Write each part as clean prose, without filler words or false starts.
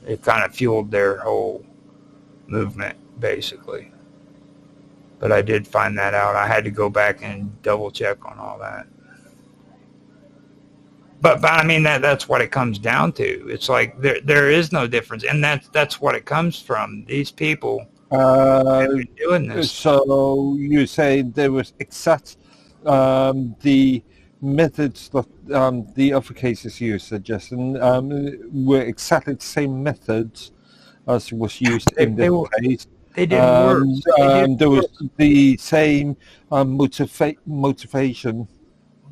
It kind of fueled their whole movement, basically. But I did find that out. I had to go back and double check on all that. But I mean that's what it comes down to. It's like there is no difference, and that's what it comes from. These people Uh, have been doing this. so you say there was exact the methods that the other cases you suggesting were exactly the same methods as was used They, in they this were case. they did worse. They did There was worse. the same motivation.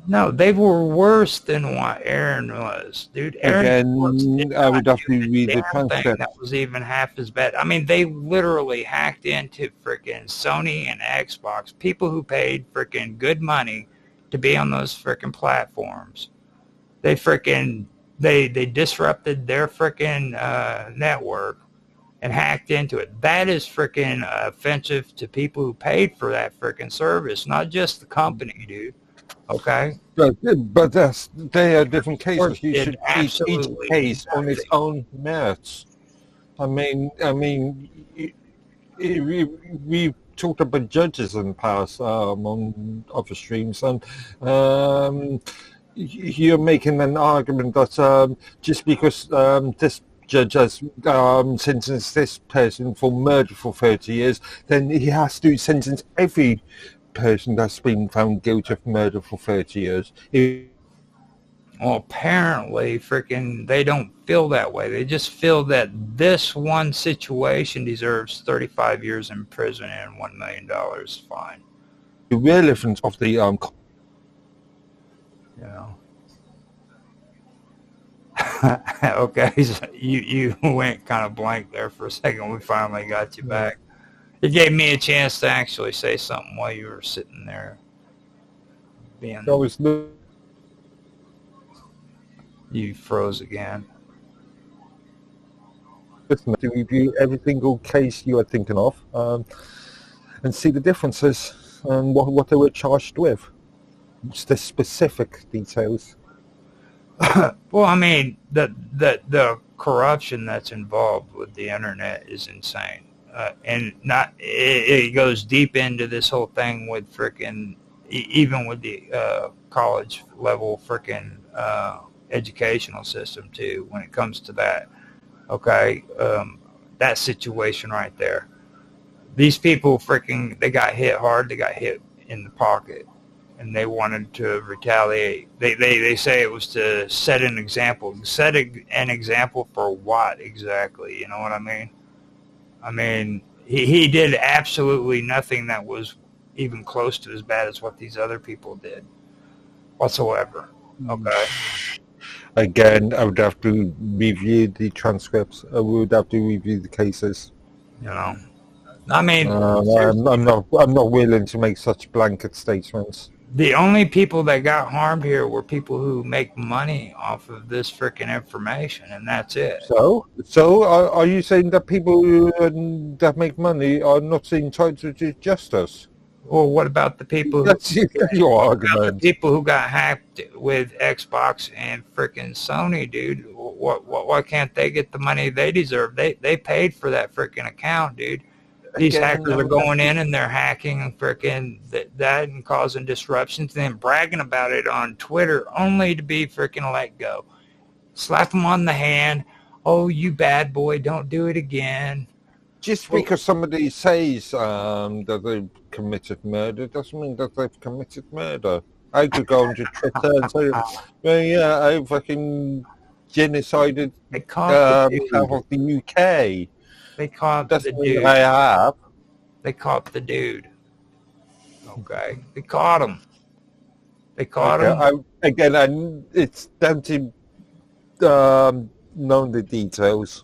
No, they were worse than what Aaron was, dude. Aaron Schwartz did Again, I not would have do to the read the damn thing transcript. that was even half as bad. I mean, they literally hacked into freaking Sony and Xbox, people who paid freaking good money to be on those freaking platforms. They freaking they disrupted their freaking network and hacked into it. That is freaking offensive to people who paid for that freaking service, not just the company, dude. Okay? But they are different Schwartz cases. You did should treat each absolutely case on its nothing. own merits. We talked about judges in the past on other streams, and you're making an argument that just because this judge has sentenced this person for murder for 30 years, then he has to sentence every person that's been found guilty of murder for 30 years. Well, apparently, freaking, they don't feel that way. They just feel that this one situation deserves 35 years in prison and $1 million fine. The relevance of the You know. Okay, so you went kind of blank there for a second. We finally got you back. It gave me a chance to actually say something while you were sitting there. Being that was you froze again. listening to review every single case you are thinking of and see the differences and what they were charged with. It's the specific details. Well, I mean, the corruption that's involved with the internet is insane, and not it goes deep into this whole thing with frickin' even with the college level frickin' educational system too. When it comes to that, okay, that situation right there. These people frickin' they got hit hard. They got hit in the pocket. And they wanted to retaliate. They say it was to set an example. Set an example for what exactly? You know what I mean? I mean, he did absolutely nothing that was even close to as bad as what these other people did whatsoever. Okay. Again, I would have to review the transcripts. I would have to review the cases. You know, I mean, I'm not willing to make such blanket statements. the only people that got harmed here were people who make money off of this freaking information, and that's it. So are you saying that people that make money are not entitled to justice? Well, what about the people who That's your the argument. people who got hacked with Xbox and freaking Sony, dude? Why can't they get the money they deserve? They paid for that freaking account, dude. These hackers are going in and they're hacking and freaking that and causing disruptions and then bragging about it on Twitter only to be freaking let go. Slap them on the hand. Oh, you bad boy, don't do it again. Just because somebody says that they've committed murder doesn't mean that they've committed murder. I could go onto Twitter and say, well, yeah, I fucking genocided They caught half of the UK. They caught That's the what dude. I have. They caught the dude. Okay, they caught him. They caught him. It's down to knowing the details.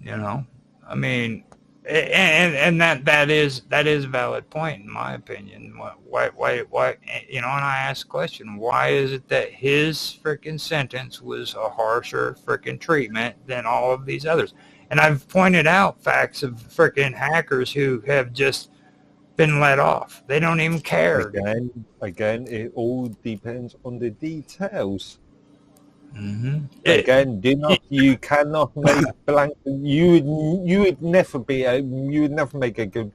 You know, I mean, and that is a valid point in my opinion. Why? You know, and I ask the question: why is it that his freaking sentence was a harsher freaking treatment than all of these others? And I've pointed out facts of freaking hackers who have just been let off. They don't even care. Again, it all depends on the details. Mm-hmm. Again, you cannot make blank. You would never you would never make a good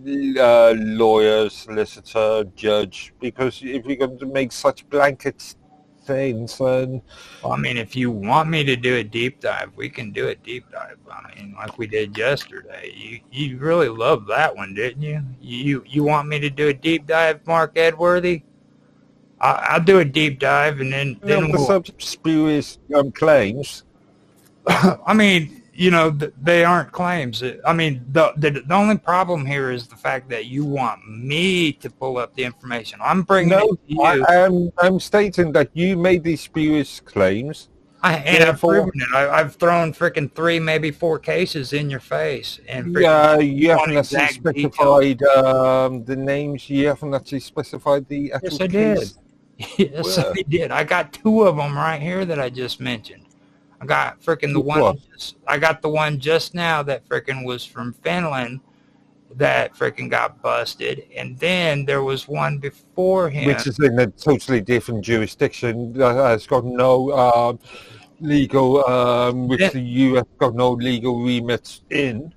lawyer, solicitor, judge, because if you're going to make such blanket things, then Well, I mean, if you want me to do a deep dive, we can do a deep dive. I mean, like we did yesterday. You really loved that one, didn't you? You want me to do a deep dive, Mark Edworthy? I'll do a deep dive, and then for we'll. such spurious claims. I mean, they aren't claims. I mean, the only problem here is the fact that you want me to pull up the information. I'm bringing it to you. I'm stating that you made these spurious claims. I've proven it. I've thrown freaking 3, maybe 4 cases in your face. And you haven't actually specified the names. You haven't actually specified the actual Yes, I did. Yes, I did. I got 2 of them right here that I just mentioned. I got freaking the one. I got the one just now that freaking was from Finland that freaking got busted, and then there was one before him, which is in a totally different jurisdiction. It's got no legal, which the US got no legal remit in.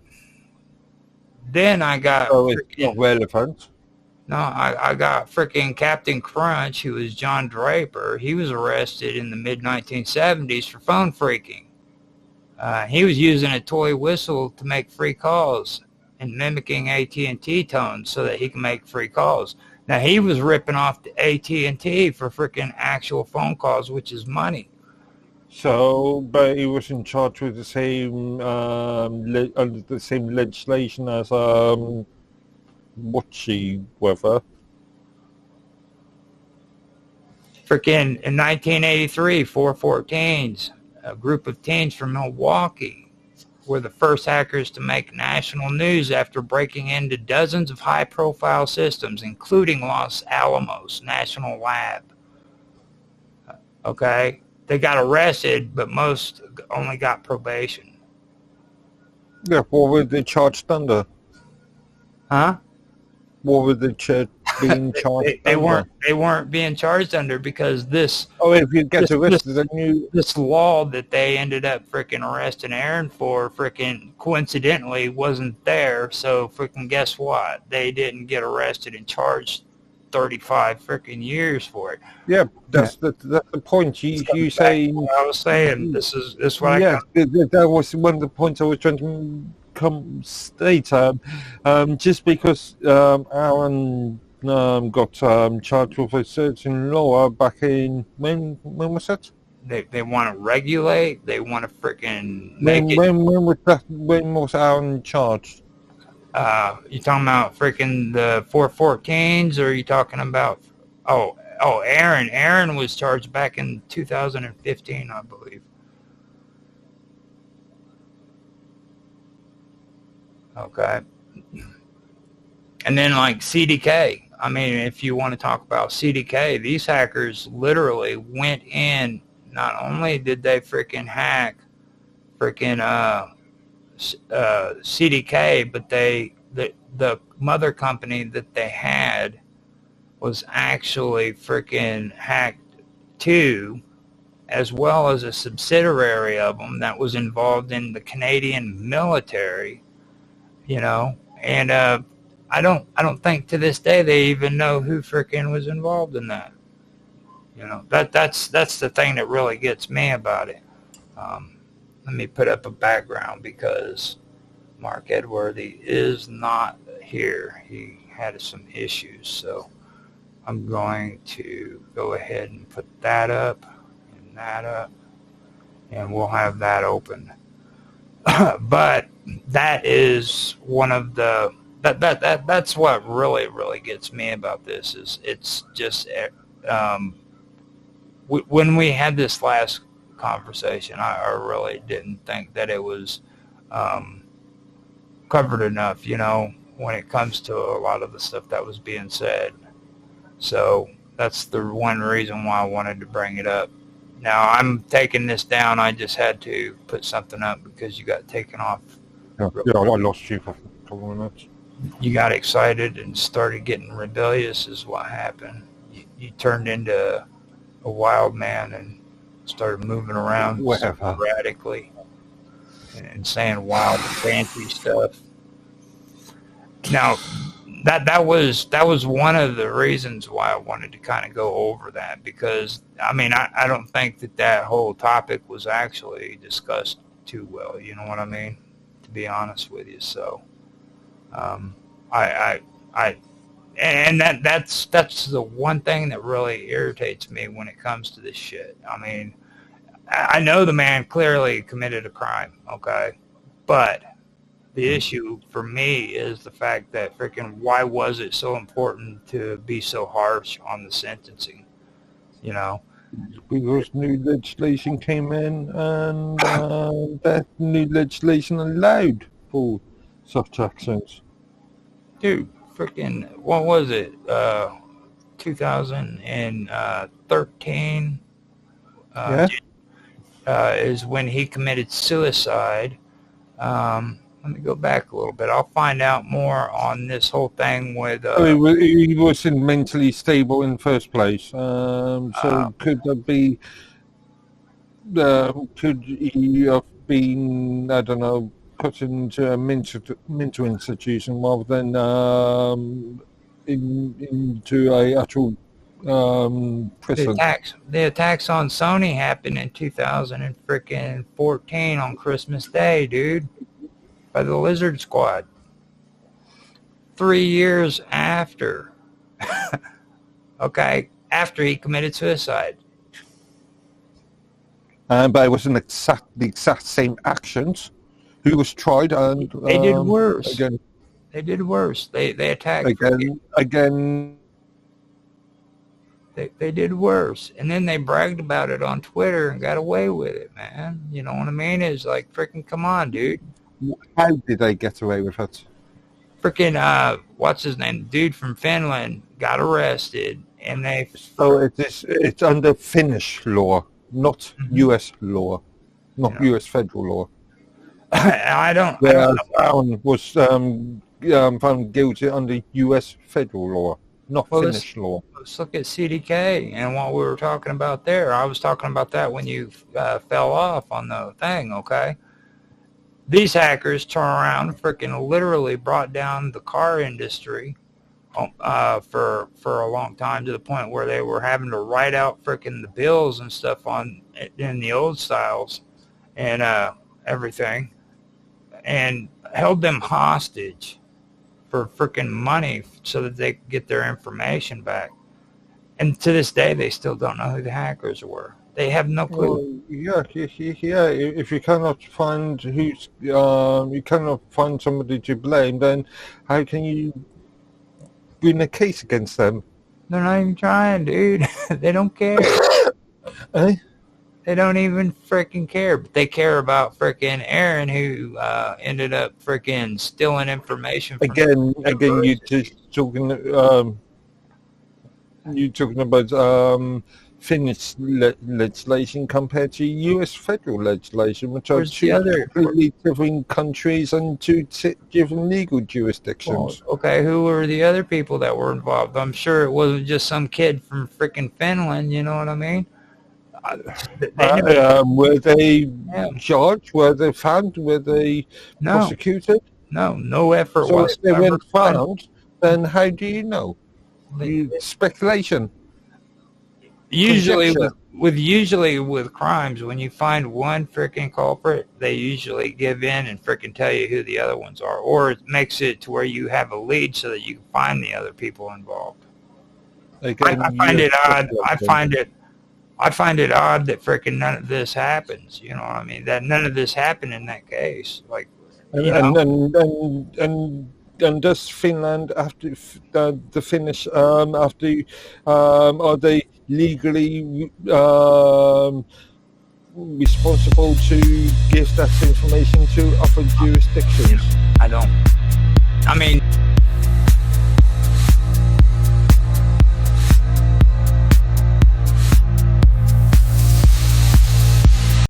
Then I got. So it's not relevant. No, I got freaking Captain Crunch, who was John Draper. He was arrested in the mid-1970s for phone phreaking. He was using a toy whistle to make free calls and mimicking AT&T tones so that he can make free calls. Now, he was ripping off the AT&T for freaking actual phone calls, which is money. So, but he was in charge with the same under the same legislation as whatever. Freaking in 1983, 414s, a group of teens from Milwaukee were the first hackers to make national news after breaking into dozens of high-profile systems, including Los Alamos National Lab. Okay? They got arrested, but most only got probation. Yeah, what were they charged under? Huh? What were they being charged under? They weren't being charged under because this... Oh, if you get arrested, then you... This law that they ended up freaking arresting Aaron for freaking coincidentally wasn't there, so freaking guess what? They didn't get arrested and charged 35 freaking years for it. Yeah, that's the point. You say... I was saying, this is what that was one of the points I was trying to state. Just because Aaron got charged with a certain law back in... When was that? They want to regulate. They want to freaking When was Aaron charged? You talking about freaking the 414s, or are you talking about? Oh, Aaron. Aaron was charged back in 2015, I believe. Okay. And then like CDK. I mean, if you want to talk about CDK, these hackers literally went in. Not only did they freaking hack freaking CDK, but the mother company that they had was actually freaking hacked too, as well as a subsidiary of them that was involved in the Canadian military, and I don't think to this day they even know who freaking was involved in that. That's the thing that really gets me about it. Let me put up a background because Mark Edworthy is not here. He had some issues, so I'm going to go ahead and put that up and that up, and we'll have that open. But that is one of the that's what really gets me about this. Is it's just when we had this last conversation, I really didn't think that it was covered enough, when it comes to a lot of the stuff that was being said. So that's the one reason why I wanted to bring it up. Now I'm taking this down. I just had to put something up because you got taken off. Yeah, I lost you for a couple of minutes. You got excited and started getting rebellious is what happened. You turned into a wild man and started moving around Whatever. erratically and saying wild fancy stuff. Now, that was one of the reasons why I wanted to kind of go over that, because I mean I don't think that whole topic was actually discussed too well. You know what I mean? To be honest with you, so I and that's the one thing that really irritates me when it comes to this shit. I mean, I know the man clearly committed a crime, okay, but the issue for me is the fact that freaking why was it so important to be so harsh on the sentencing? You know, Because new legislation came in, and that new legislation allowed for such actions. dude, freaking what was it? 2013 Yeah. Is when he committed suicide. Let me go back a little bit. I'll find out more on this whole thing with. He wasn't mentally stable in the first place. So could there be? Could he have been? I don't know, put into a mental institution rather than into a actual prison? The attacks on Sony happened in 2014 on Christmas Day, dude, by the Lizard Squad. 3 years after, okay, after he committed suicide. But it wasn't the exact same actions. Who was tried, and They did worse. Again, They did worse. They attacked again. They did worse, and then they bragged about it on Twitter and got away with it, man. You know what I mean? It's like, freaking come on, dude. How did they get away with it? Freaking what's his name? Dude from Finland got arrested, and they. So it's under Finnish law, not U.S. law, not U.S. federal law. I don't. Whereas Aaron was found guilty under U.S. federal law, not Finnish law. Let's look at CDK and what we were talking about there. I was talking about that when you fell off on the thing, okay? These hackers turn around and freaking literally brought down the car industry for a long time, to the point where they were having to write out freaking the bills and stuff in the old styles and everything, and held them hostage for freaking money so that they could get their information back. And to this day, they still don't know who the hackers were. They have no clue. Well, yeah. If you cannot find you cannot find somebody to blame, then how can you bring a case against them? They're not even trying, dude. They don't care. Eh? They don't even freaking care. But they care about freaking Aaron, who ended up freaking stealing information from Again, you just talking. You talking about Finnish legislation compared to U.S. federal legislation, which are two completely different countries and two different legal jurisdictions. Well, okay, who were the other people that were involved? I'm sure it wasn't just some kid from freaking Finland. You know what I mean? Were they charged? Were they found? Were they prosecuted? No effort so was. If they weren't found, then how do you know? Speculation. Usually with crimes, when you find one freaking culprit, they usually give in and freaking tell you who the other ones are, or it makes it to where you have a lead so that you can find the other people involved. Again, I find it odd. I find it odd that freaking none of this happens. You know what I mean? That none of this happened in that case. Like, and does Finland after the Finnish after are they legally responsible to give that information to other jurisdictions? I don't. I mean,